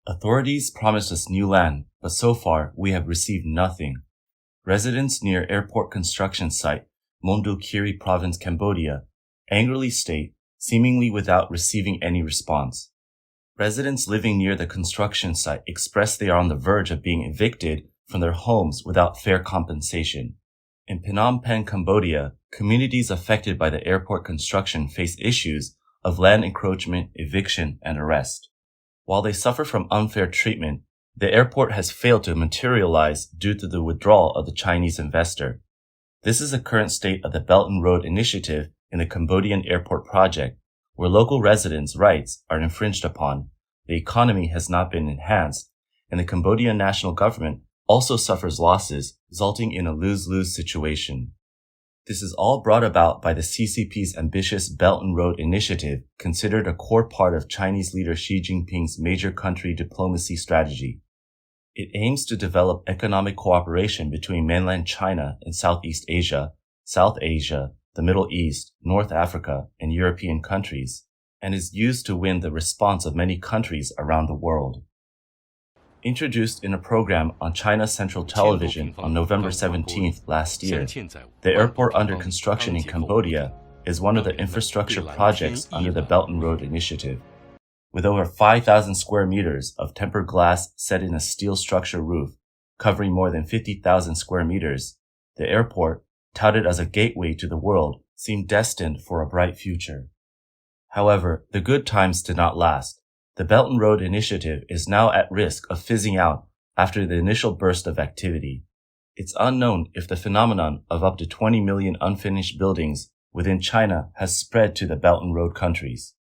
Authorities promised us new land, but so far we have received nothing. Residents near airport construction site, Mondulkiri Province, Cambodia, angrily state, seemingly without receiving any response. Residents living near the construction site express they are on the verge of being evicted from their homes without fair compensation. In Phnom Penh, Cambodia, communities affected by the airport construction face issues of land encroachment, eviction, and arrest. While they suffer from unfair treatment, the airport has failed to materialize due to the withdrawal of the Chinese investor. This is the current state of the Belt and Road Initiative in the Cambodian airport project, where local residents' rights are infringed upon, the economy has not been enhanced, and the Cambodian national government also suffers losses, resulting in a lose-lose situation. This is all brought about by the CCP's ambitious Belt and Road Initiative, considered a core part of Chinese leader Xi Jinping's major country diplomacy strategy. It aims to develop economic cooperation between mainland China and Southeast Asia, South Asia, the Middle East, North Africa, and European countries, and is used to win the response of many countries around the world. Introduced in a program on China Central Television on November 17th last year, the airport under construction in Cambodia is one of the infrastructure projects under the Belt and Road Initiative. With over 5,000 square meters of tempered glass set in a steel structure roof, covering more than 50,000 square meters, the airport, touted as a gateway to the world, seemed destined for a bright future. However, the good times did not last. The Belt and Road Initiative is now at risk of fizzing out after the initial burst of activity. It's unknown if the phenomenon of up to 20 million unfinished buildings within China has spread to the Belt and Road countries.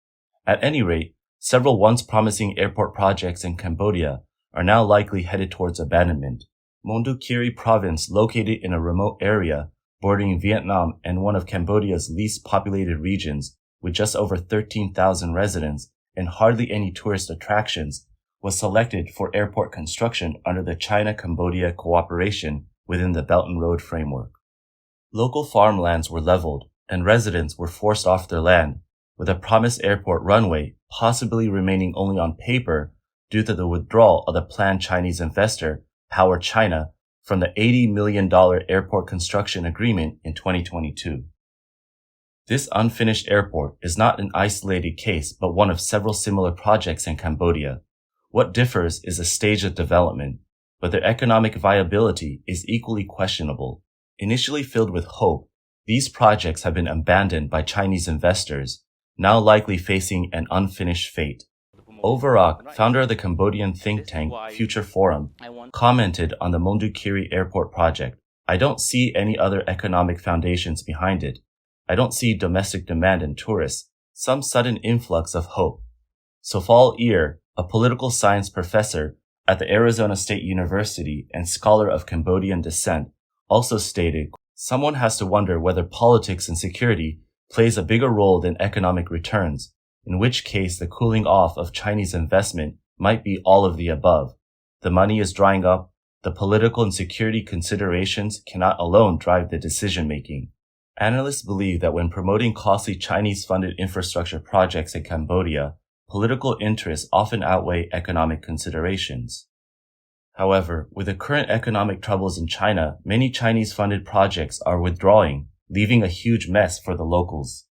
At any rate, several once promising airport projects in Cambodia are now likely headed towards abandonment. Mondulkiri Province, located in a remote area bordering Vietnam and one of Cambodia's least populated regions with just over 13,000 residents and hardly any tourist attractions, was selected for airport construction under the China-Cambodia cooperation within the Belt and Road framework. Local farmlands were leveled and residents were forced off their land, with a promised airport runway possibly remaining only on paper due to the withdrawal of the planned Chinese investor, Power China, from the $80 million airport construction agreement in 2022. This unfinished airport is not an isolated case, but one of several similar projects in Cambodia. What differs is the stage of development, but their economic viability is equally questionable. Initially filled with hope, these projects have been abandoned by Chinese investors, now likely facing an unfinished fate. Overak, founder of the Cambodian think tank Future Forum, commented on the Mondulkiri Airport project, "I don't see any other economic foundations behind it. I don't see domestic demand and tourists, some sudden influx of hope." Sofal Ir, a political science professor at the Arizona State University and scholar of Cambodian descent, also stated, "Someone has to wonder whether politics and security plays a bigger role than economic returns, in which case the cooling off of Chinese investment might be all of the above. The money is drying up, the political and security considerations cannot alone drive the decision-making." Analysts believe that when promoting costly Chinese-funded infrastructure projects in Cambodia, political interests often outweigh economic considerations. However, with the current economic troubles in China, many Chinese-funded projects are withdrawing, leaving a huge mess for the locals.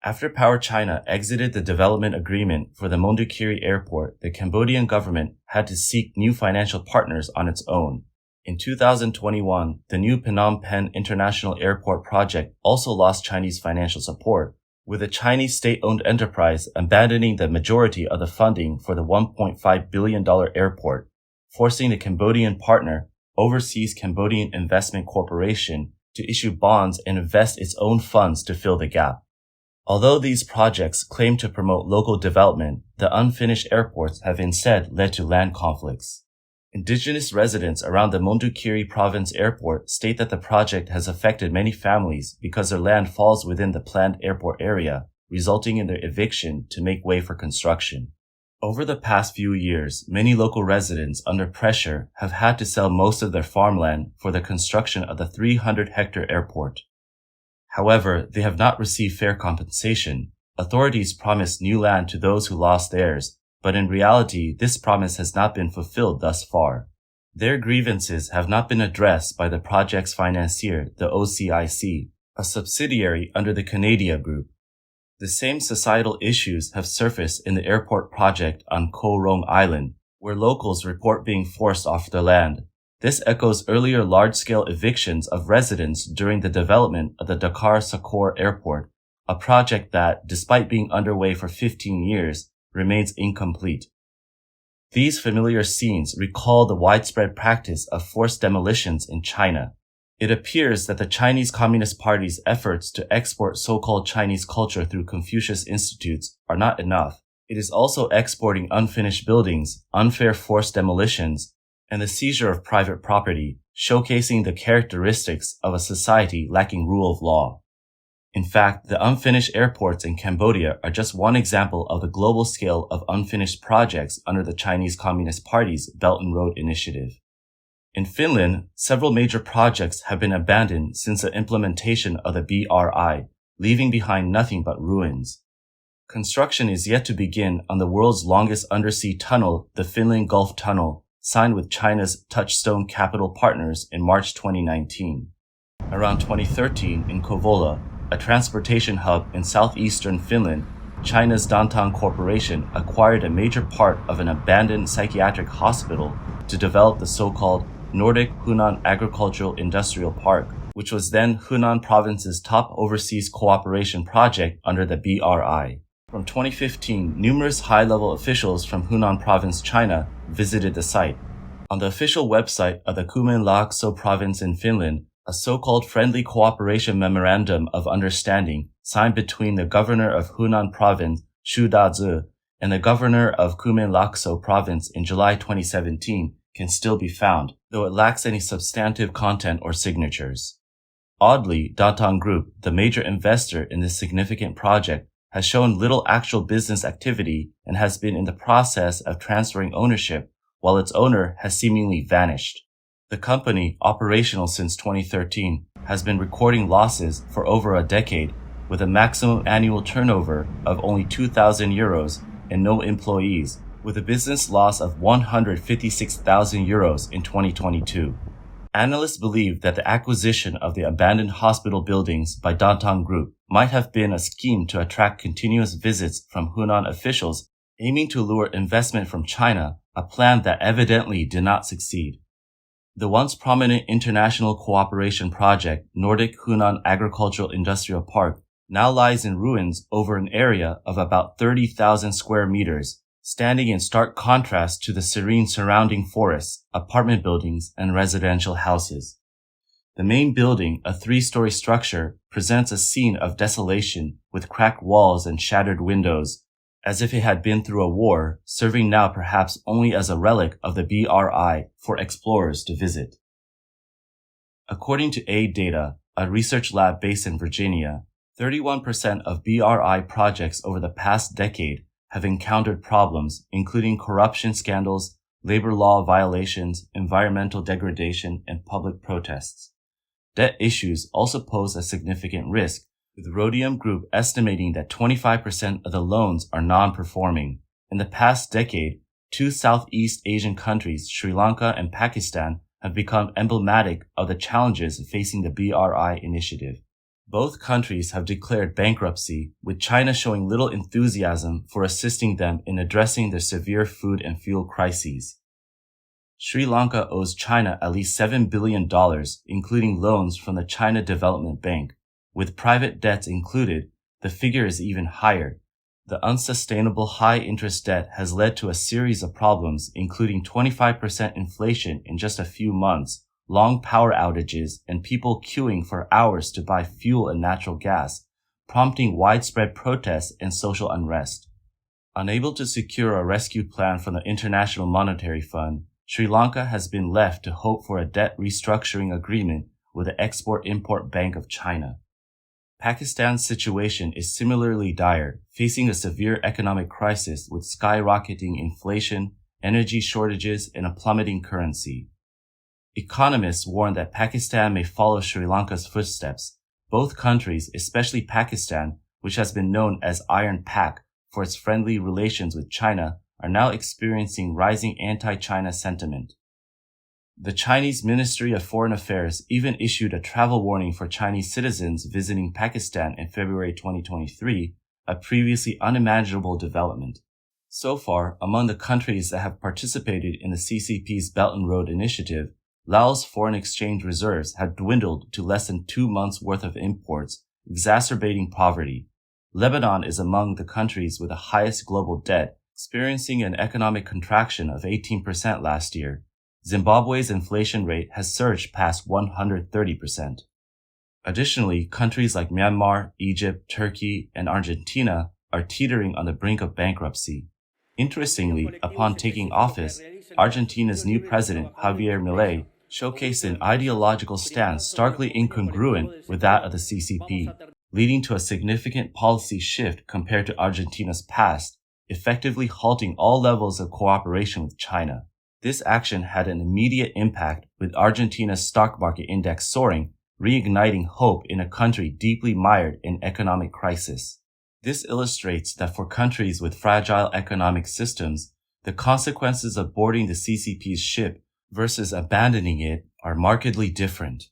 After Power China exited the development agreement for the Mondulkiri Airport, the Cambodian government had to seek new financial partners on its own. In 2021, the new Phnom Penh International Airport project also lost Chinese financial support, with a Chinese state-owned enterprise abandoning the majority of the funding for the $1.5 billion airport, forcing the Cambodian partner, Overseas Cambodian Investment Corporation, to issue bonds and invest its own funds to fill the gap. Although these projects claim to promote local development, the unfinished airports have instead led to land conflicts. Indigenous residents around the Mondulkiri Province airport state that the project has affected many families because their land falls within the planned airport area, resulting in their eviction to make way for construction. Over the past few years, many local residents under pressure have had to sell most of their farmland for the construction of the 300-hectare airport. However, they have not received fair compensation. Authorities promised new land to those who lost theirs, but in reality, this promise has not been fulfilled thus far. Their grievances have not been addressed by the project's financier, the OCIC, a subsidiary under the Canada Group. The same societal issues have surfaced in the airport project on Koh Rong Island, where locals report being forced off their land. This echoes earlier large-scale evictions of residents during the development of the Dakar Sakor Airport, a project that, despite being underway for 15 years, remains incomplete. These familiar scenes recall the widespread practice of forced demolitions in China. It appears that the Chinese Communist Party's efforts to export so-called Chinese culture through Confucius Institutes are not enough. It is also exporting unfinished buildings, unfair forced demolitions, and the seizure of private property, showcasing the characteristics of a society lacking rule of law. In fact, the unfinished airports in Cambodia are just one example of the global scale of unfinished projects under the Chinese Communist Party's Belt and Road Initiative. In Finland, several major projects have been abandoned since the implementation of the BRI, leaving behind nothing but ruins. Construction is yet to begin on the world's longest undersea tunnel, the Finland Gulf Tunnel, signed with China's Touchstone Capital Partners in March 2019. Around 2013, in Kouvola, a transportation hub in southeastern Finland, China's Dantong Corporation acquired a major part of an abandoned psychiatric hospital to develop the so-called Nordic Hunan Agricultural Industrial Park, which was then Hunan Province's top overseas cooperation project under the BRI. From 2015, numerous high-level officials from Hunan Province, China, visited the site. On the official website of the Kymenlaakso Province in Finland, a so-called Friendly Cooperation Memorandum of Understanding signed between the governor of Hunan Province, Xu Dazi, and the governor of Kymenlaakso Province in July 2017 can still be found, though it lacks any substantive content or signatures. Oddly, Dantong Group, the major investor in this significant project, has shown little actual business activity and has been in the process of transferring ownership, while its owner has seemingly vanished. The company, operational since 2013, has been recording losses for over a decade, with a maximum annual turnover of only 2,000 euros and no employees, with a business loss of 156,000 euros in 2022. Analysts believe that the acquisition of the abandoned hospital buildings by Dantong Group might have been a scheme to attract continuous visits from Hunan officials aiming to lure investment from China, a plan that evidently did not succeed. The once prominent international cooperation project, Nordic Hunan Agricultural Industrial Park, now lies in ruins over an area of about 30,000 square meters, standing in stark contrast to the serene surrounding forests, apartment buildings, and residential houses. The main building, a 3-story structure, presents a scene of desolation with cracked walls and shattered windows, as if it had been through a war, serving now perhaps only as a relic of the BRI for explorers to visit. According to AID data, a research lab based in Virginia, 31% of BRI projects over the past decade have encountered problems, including corruption scandals, labor law violations, environmental degradation, and public protests. Debt issues also pose a significant risk, with Rhodium Group estimating that 25% of the loans are non-performing. In the past decade, 2 Southeast Asian countries, Sri Lanka and Pakistan, have become emblematic of the challenges facing the BRI initiative. Both countries have declared bankruptcy, with China showing little enthusiasm for assisting them in addressing their severe food and fuel crises. Sri Lanka owes China at least $7 billion, including loans from the China Development Bank. With private debts included, the figure is even higher. The unsustainable high-interest debt has led to a series of problems, including 25% inflation in just a few months, long power outages, and people queuing for hours to buy fuel and natural gas, prompting widespread protests and social unrest. Unable to secure a rescue plan from the International Monetary Fund, Sri Lanka has been left to hope for a debt restructuring agreement with the Export-Import Bank of China. Pakistan's situation is similarly dire, facing a severe economic crisis with skyrocketing inflation, energy shortages, and a plummeting currency. Economists warn that Pakistan may follow Sri Lanka's footsteps. Both countries, especially Pakistan, which has been known as Iron Pak for its friendly relations with China, are now experiencing rising anti-China sentiment. The Chinese Ministry of Foreign Affairs even issued a travel warning for Chinese citizens visiting Pakistan in February 2023, a previously unimaginable development. So far, among the countries that have participated in the CCP's Belt and Road Initiative, Laos' foreign exchange reserves have dwindled to less than 2 months' worth of imports, exacerbating poverty. Lebanon is among the countries with the highest global debt, experiencing an economic contraction of 18% last year. Zimbabwe's inflation rate has surged past 130%. Additionally, countries like Myanmar, Egypt, Turkey, and Argentina are teetering on the brink of bankruptcy. Interestingly, upon taking office, Argentina's new president, Javier Milei, showcased an ideological stance starkly incongruent with that of the CCP, leading to a significant policy shift compared to Argentina's past, effectively halting all levels of cooperation with China. This action had an immediate impact, with Argentina's stock market index soaring, reigniting hope in a country deeply mired in economic crisis. This illustrates that for countries with fragile economic systems, the consequences of boarding the CCP's ship versus abandoning it are markedly different.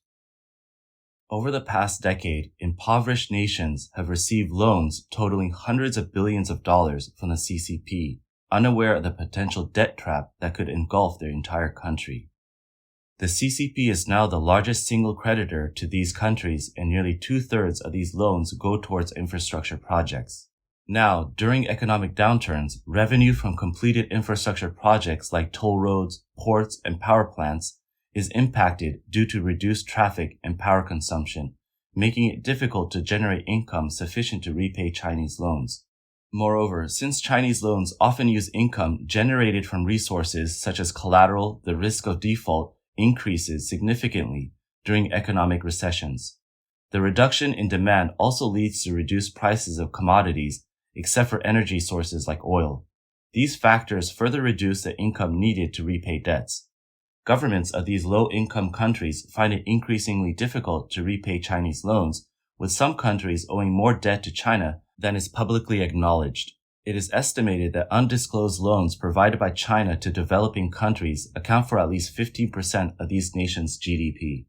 Over the past decade, impoverished nations have received loans totaling hundreds of billions of dollars from the CCP, unaware of the potential debt trap that could engulf their entire country. The CCP is now the largest single creditor to these countries, and nearly 2/3 of these loans go towards infrastructure projects. Now, during economic downturns, revenue from completed infrastructure projects like toll roads, ports, and power plants is impacted due to reduced traffic and power consumption, making it difficult to generate income sufficient to repay Chinese loans. Moreover, since Chinese loans often use income generated from resources such as collateral, the risk of default increases significantly during economic recessions. The reduction in demand also leads to reduced prices of commodities, except for energy sources like oil. These factors further reduce the income needed to repay debts. Governments of these low-income countries find it increasingly difficult to repay Chinese loans, with some countries owing more debt to China than is publicly acknowledged. It is estimated that undisclosed loans provided by China to developing countries account for at least 15% of these nations' GDP.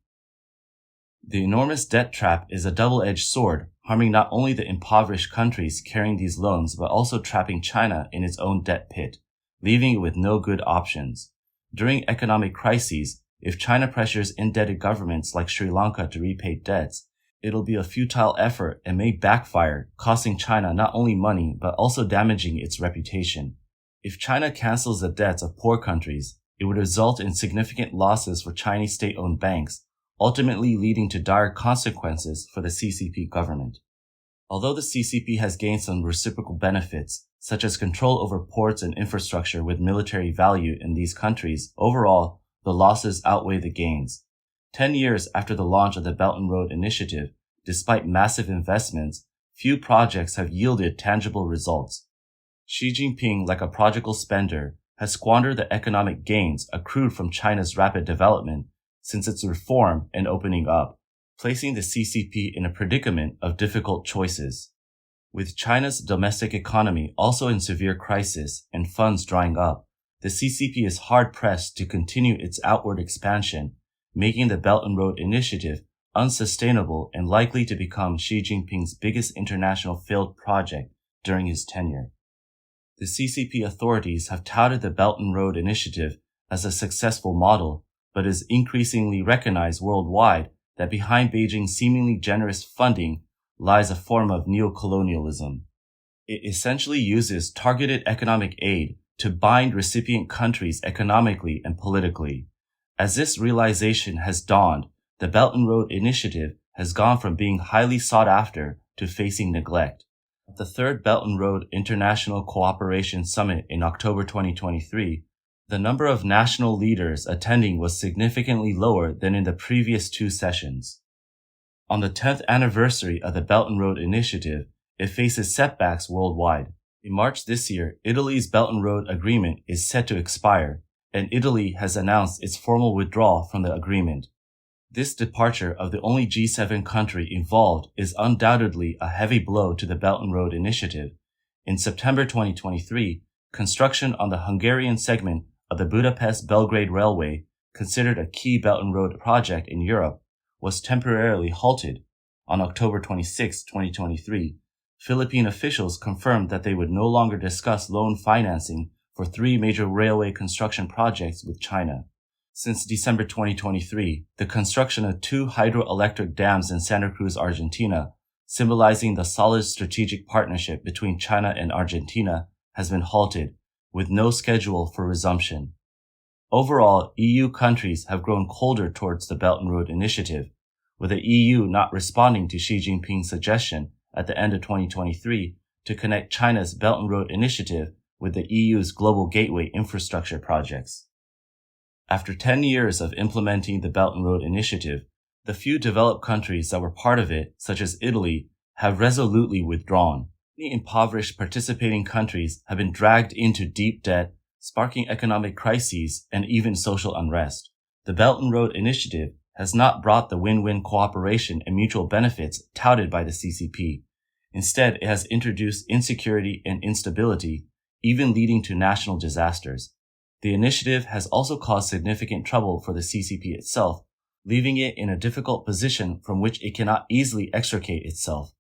The enormous debt trap is a double-edged sword, harming not only the impoverished countries carrying these loans, but also trapping China in its own debt pit, leaving it with no good options. During economic crises, if China pressures indebted governments like Sri Lanka to repay debts, it'll be a futile effort and may backfire, costing China not only money, but also damaging its reputation. If China cancels the debts of poor countries, it would result in significant losses for Chinese state-owned banks, ultimately leading to dire consequences for the CCP government. Although the CCP has gained some reciprocal benefits, such as control over ports and infrastructure with military value in these countries, overall, the losses outweigh the gains. 10 years after the launch of the Belt and Road Initiative, despite massive investments, few projects have yielded tangible results. Xi Jinping, like a prodigal spender, has squandered the economic gains accrued from China's rapid development since its reform and opening up, placing the CCP in a predicament of difficult choices. With China's domestic economy also in severe crisis and funds drying up, the CCP is hard-pressed to continue its outward expansion, making the Belt and Road Initiative unsustainable and likely to become Xi Jinping's biggest international failed project during his tenure. The CCP authorities have touted the Belt and Road Initiative as a successful model, but is increasingly recognized worldwide that behind Beijing's seemingly generous funding lies a form of neocolonialism. It essentially uses targeted economic aid to bind recipient countries economically and politically. As this realization has dawned, the Belt and Road Initiative has gone from being highly sought after to facing neglect. At the third Belt and Road International Cooperation Summit in October 2023, the number of national leaders attending was significantly lower than in the previous 2 sessions. On the 10th anniversary of the Belt and Road Initiative, it faces setbacks worldwide. In March this year, Italy's Belt and Road Agreement is set to expire, and Italy has announced its formal withdrawal from the agreement. This departure of the only G7 country involved is undoubtedly a heavy blow to the Belt and Road Initiative. In September 2023, construction on the Hungarian segment of the Budapest-Belgrade Railway, considered a key Belt and Road project in Europe, was temporarily halted. On October 26, 2023, Philippine officials confirmed that they would no longer discuss loan financing for 3 major railway construction projects with China. Since December 2023, the construction of 2 hydroelectric dams in Santa Cruz, Argentina, symbolizing the solid strategic partnership between China and Argentina, has been halted, with no schedule for resumption. Overall, EU countries have grown colder towards the Belt and Road Initiative, with the EU not responding to Xi Jinping's suggestion at the end of 2023 to connect China's Belt and Road Initiative with the EU's Global Gateway infrastructure projects. After 10 years of implementing the Belt and Road Initiative, the few developed countries that were part of it, such as Italy, have resolutely withdrawn. Many impoverished participating countries have been dragged into deep debt, sparking economic crises and even social unrest. The Belt and Road Initiative has not brought the win-win cooperation and mutual benefits touted by the CCP. Instead, it has introduced insecurity and instability, even leading to national disasters. The initiative has also caused significant trouble for the CCP itself, leaving it in a difficult position from which it cannot easily extricate itself.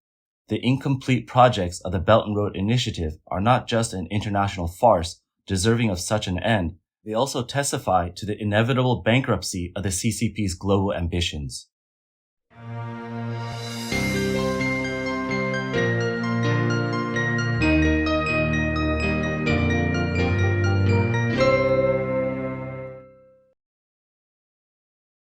The incomplete projects of the Belt and Road Initiative are not just an international farce deserving of such an end, they also testify to the inevitable bankruptcy of the CCP's global ambitions.